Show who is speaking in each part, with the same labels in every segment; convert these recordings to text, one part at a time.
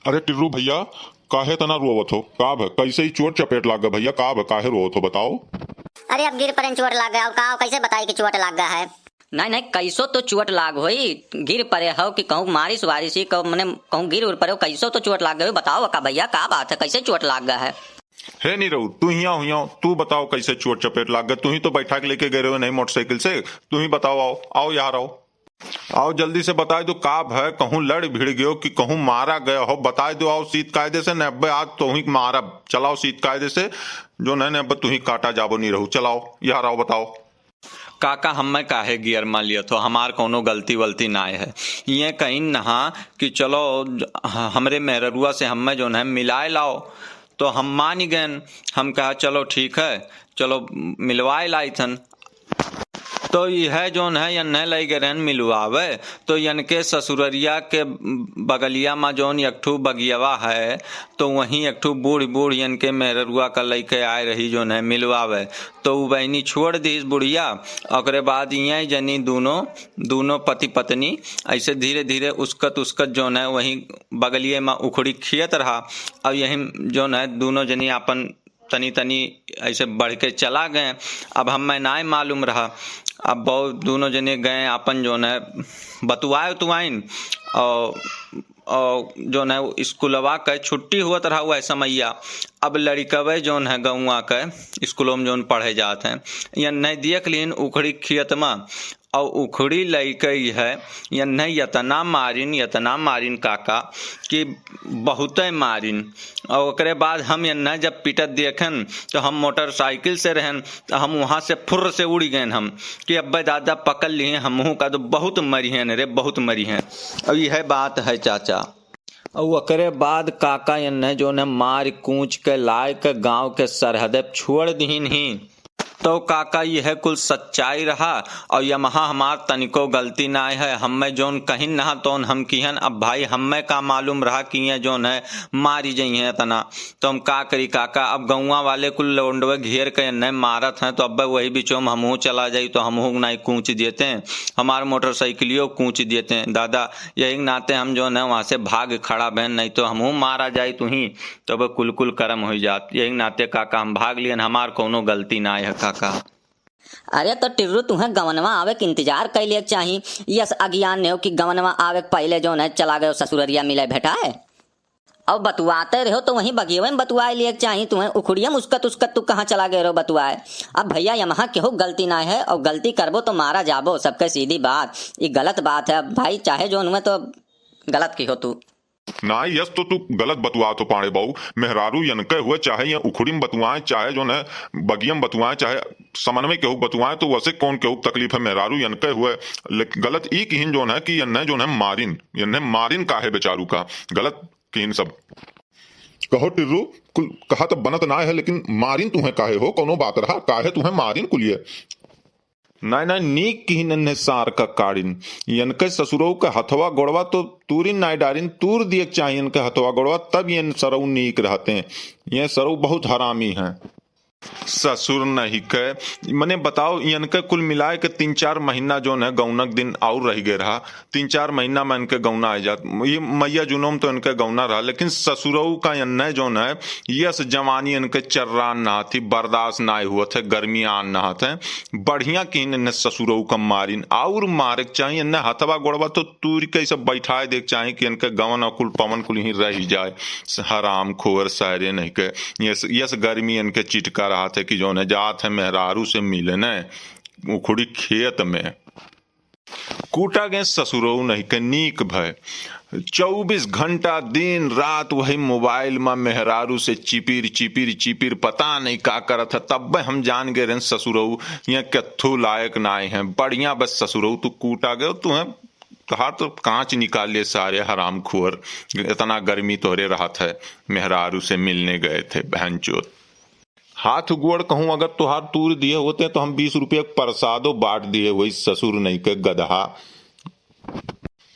Speaker 1: अरे टिर्रू भैया, काहे तना रोवत हो? का भ कैसे ही चोट चपेट लाग गया भैया? का भ काहे रोवत हो बताओ?
Speaker 2: अरे अब गिर पड़े चोट लाग गया का कैसे बताई कि चोट लाग गया है।
Speaker 3: नहीं नहीं, कैसो तो चोट लाग होई। गिर पड़े हो कि कहूँ मारिश वारिश ही कहूँ मैंने कहूँ गिर उड़ पड़े हो, कैसो तो चोट लाग गए। बताओ का भैया, का बात है, कैसे चोट लाग गया है?
Speaker 1: है नहीं रहू, तू हिया हुआ, तू बताओ कैसे चोट चपेट लाग गया? तू ही तो बैठा के लेके गए रहे हो नहीं मोटरसाइकिल से। तू ही बताओ, आओ आओ यार आओ आओ जल्दी से बताए दो का है। कहूँ लड़ भिड़ गयो कि कहूँ मारा गया हो, बताए दो। आओ सीत कायदे से न अब्बे आज तो ही मारा। चलाओ सीत कायदे से, जो न अब तू ही काटा जाबो नहीं रहू। चलाओ यार आओ बताओ।
Speaker 4: काका हमें काहे गियर मान लिया तो हमार कोनो गलती वलती ना है। ये कहीं नहा कि चलो हमरे मेहरुआ से हमें जो है मिलाए लाओ, तो हम मान ही गए। हम कहा चलो ठीक है, चलो मिलवाए लाई थन। तो यह जोन है यन लई गए मिलवावे, तो यन के ससुररिया के बगलिया में जोन एकठू बगियावा है, तो वहीं एकठू बूढ़ बूढ़ यन के मेहरुआ का लइके आए रही जोन है मिलवावे। तो वो बहनी छोड़ दी बुढ़िया। और बाद ये जनी दोनों पति पत्नी ऐसे धीरे धीरे उसकत उसकत जोन है वहीं बगलिए में उखड़ी खियत रहा। और यही जोन है दोनों जनी अपन तनी तनी ऐसे बढ़ के चला गए। अब हमें ना मालूम रहा। अब बहुत दोनों जने गए अपन जो है बतुआए उतुआइन, और जो है स्कूलवा के छुट्टी हुआ रहा हुआ है समैया। अब लड़कवे जोन है गौवा के स्कूलों में जोन पढ़े जाते हैं, या नहीं देख लीन उखड़ी खियत में। और उखड़ी लइकई है या नहीं यतना मारिन काका कि बहुत मारिन। और ओकरे बाद हम न जब पिटत देखन तो हम मोटरसाइकिल से रहन, तो हम वहाँ से फुर्र से उड़ गए हम कि अब्बे दादा पकड़ लिए हमहू का, तो बहुत मरी हैं रे, बहुत मरी हैं। अब यह बात है चाचा। और ओकरे बाद काका ने जो ने मार कूच के लाए के गाँव के सरहदे छोड़ दीन ही। तो काका यह कुल सच्चाई रहा। और यमहा हमार तनिको गलती ना है। हमें जोन कहीं नहा तोन हम किहन। अब भाई हमें का मालूम रहा कि ये जोन है मारी जाइ है तना, तो हम का करी काका। अब गौवा वाले कुल लौंडवे घेर के न मारत हैं, तो अब वही बिचों में हमहू चला जाई तो हमहू नहीं कूच देते हैं, हमार मोटरसाइकिलियों कूच देते हैं दादा। यही नाते हम जो है वहाँ से भाग खड़ा बहन, नहीं तो हमहू मारा जाई तू ही तो अब कुल कुल कर्म हो जात। यही नाते काका हम भाग लियन, हमार कोनो गलती ना है काका।
Speaker 3: अरे तो टिर्रू तुम्हें गवनवा आवे के इंतजार कर लिया चाहिए। यस अज्ञान ने हो कि गवनवा आवे के पहले जो है चला गए ससुररिया मिले भेटा है। अब बतुआते रहो तो वहीं बगिए में बतुआ लिए चाहिए। तुम्हें उखड़िया उसकत तू कहाँ चला गए रहो बतुआए। अब भैया यहाँ केहू गलती ना है, और गलती करबो तो मारा जाबो, सबके सीधी बात। ये गलत बात है भाई, चाहे जो हुए तो गलत की हो तू
Speaker 1: ना। यस तो तू गलत बतुआ तो पाड़े बाऊ। मेहरारू यनके हुए, चाहे ये उखड़ी में बतुआए, चाहे जो है बगियम बतुआए, चाहे समन्वय केहू बतुआए, तो वैसे कौन केहू तकलीफ है। मेहरारू यनके हुए, गलत ई किहिन जो है कि यन्ने जो है मारिन काहे बेचारू का गलत किहिन सब। कहो टिर्रू, कुल कहा तो बनत ना है, लेकिन मारिन तुम्हें काहे हो? कोनो बात रहा काहे तुम्हें मारिन कुलिए? नहीं नीक की नन्हे सार का काड़िन यनके ससुरऊ का हथवा गोड़वा तो तूरिन नाई डारिन, तूर दिए चाहिए इनके हथवा गोड़वा, तब ये सरऊ नीक रहते हैं। ये सरऊ बहुत हरामी हैं। ससुर नहीं के मने बताओ, इनके कुल मिलाए के 3-4 महीना जो है गौनक दिन और रह गए रहा। 3-4 महीना में इनके गौना आ जात। ये मैया जुनोम तो इनके गौना रहा, लेकिन ससुरऊ का इन्ने जो है यस जवानी इनके चर्रान नहा थी, बर्दाश्त ना हुआ थे, गर्मी आन नहा थे। बढ़िया की इन्ने ससुरऊ का मारिन और मारे चाहिए। इन्ने हथवा गोड़वा तो तूर के सब बैठाए देख चाहिए कि इनके गवन और कुल पवन कुल ही रह जाए। हराम खोर सारे नहीं के यस गर्मी इनके चिटका रहा थे कि जो ने जात है मेहरारू से मिलने उखड़ी खेत में। कूटा गए ससुरऊ नहीं के नीक भय। 24 घंटा दिन रात वही मोबाइल में मेहरारू से चिपिर पता नहीं का करत है। तब हम जान गए रहे ससुरऊ ये कथू लायक ना है। बढ़िया बस ससुरऊ तू कूटा गए, तुम्हें कहा तो कांच निकाल लिए सारे हराम खोर। इतना गर्मी तोरे रहा था, मेहरारू से मिलने गए थे बहन चोत। हाथ गोड़ कहूं अगर तुहार तूर दिए होते तो हम 20 रुपये प्रसादो बांट दिए। वही ससुर नहीं के गधा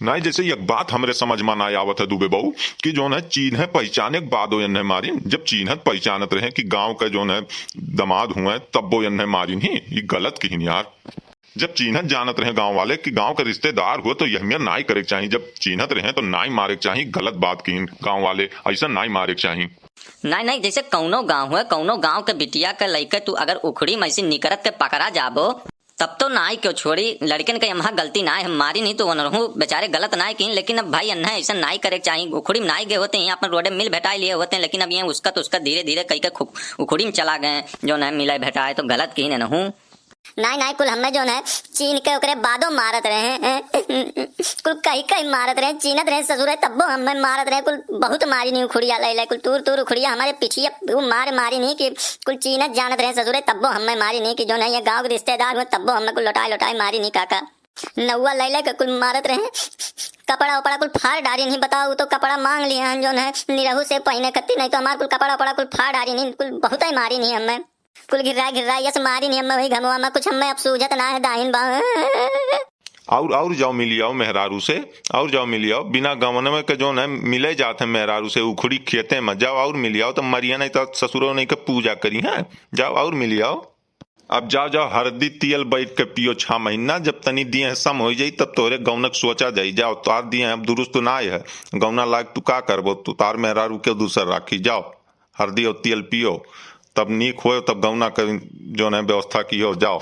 Speaker 1: नहीं। जैसे एक बात हमरे समझ में ना आवत है दुबे बहू कि जो है चीन्ह पहचाने बाद हो इन्हें मारिन। जब चिन्हत पहचानत रहे कि गांव का जो है दमाद हुए तब वो इन्हें मारिन ही, ये गलत कहीं यार। जब चीनत जानत रहे गांव वाले कि गांव के रिश्तेदार हुए तो यहमियत नाई करे के चाहिए। जब चीनत रहे तो नाई मारे के चाहिए। गलत बात की गांव वाले, ऐसा नाई मारे के चाहिए।
Speaker 3: नहीं नहीं, जैसे कौनो गांव है, कौनो गांव के बिटिया के लइके तू अगर उखड़ी में ऐसी निकरत के पकड़ा जाबो तब तो नाई क्यों छोड़ी। लड़कन के यहाँ गलती ना है, हमारी नहीं तो वनरहू बेचारे गलत नाई की, लेकिन अब भाई अन्ना ऐसा नाई करे के चाहिए। उखड़ी में नाई गए होते हैं, यहाँ पर रोडे मिल भेटाई लिए होते हैं, लेकिन अब ये उसका धीरे धीरे कई के उखड़ी में चला गए जो न मिले भेटाए, तो गलत की न हूँ।
Speaker 2: नाई नाई कुल हमें जो है चीन के ओकरे बादो मारत रहे कुल कहीं मारत रहे, चीनत रहे ससुर तब्बो हमें मारत रहे। कुल बहुत मारी नहीं उखड़िया ले कुल तूर उखड़िया हमारे पिछिया मारी नहीं कि कुल चीनत जानत रहे ससुर तब्बो हमें मारी नहीं कि जो है ये गाँव के रिश्तेदार हुए तब्बो हमें कुल लौटाई मारी नहीं काका। नौवा ले के कुल मारत रहे, कपड़ा उपड़ा कुल फाड़ डारी नहीं। बताओ तो कपड़ा मांग लिए हैं जो है निरहू से पहने कत्ती, नहीं तो हमारे कुल कपड़ा उपड़ा कुल फाड़ डारी नहीं, कुल बहुत ही मारी नहीं हमें। कुल घिर्रा यस मारी नहीं हमें, वही घमवा में कुछ हमें अब सूझत ना है दाहिन बा।
Speaker 1: और जाओ मिली आओ मेहरारू से, और जाओ मिली आओ बिना गवनवे के जो है मिले जाते हैं मेहरारू से उखड़ी खेते में। जाओ और मिली आओ, तो मरिया नहीं तो ससुरो नहीं के पूजा करी है। जाओ और मिली आओ। अब जाओ हरदी तियल बैठ के पियो 6 महीना, जब तनी दिए सम हो जाई तब तोरे गौनक सोचा जाई। जाओ तार दिए अब दुरुस्त ना है, गौना लाग तू का करबो, तू तार मेहरारू के दूसर राखी। जाओ हरदी और तियल पियो, तब नीक हो तब गौना कर जो है व्यवस्था की हो। जाओ।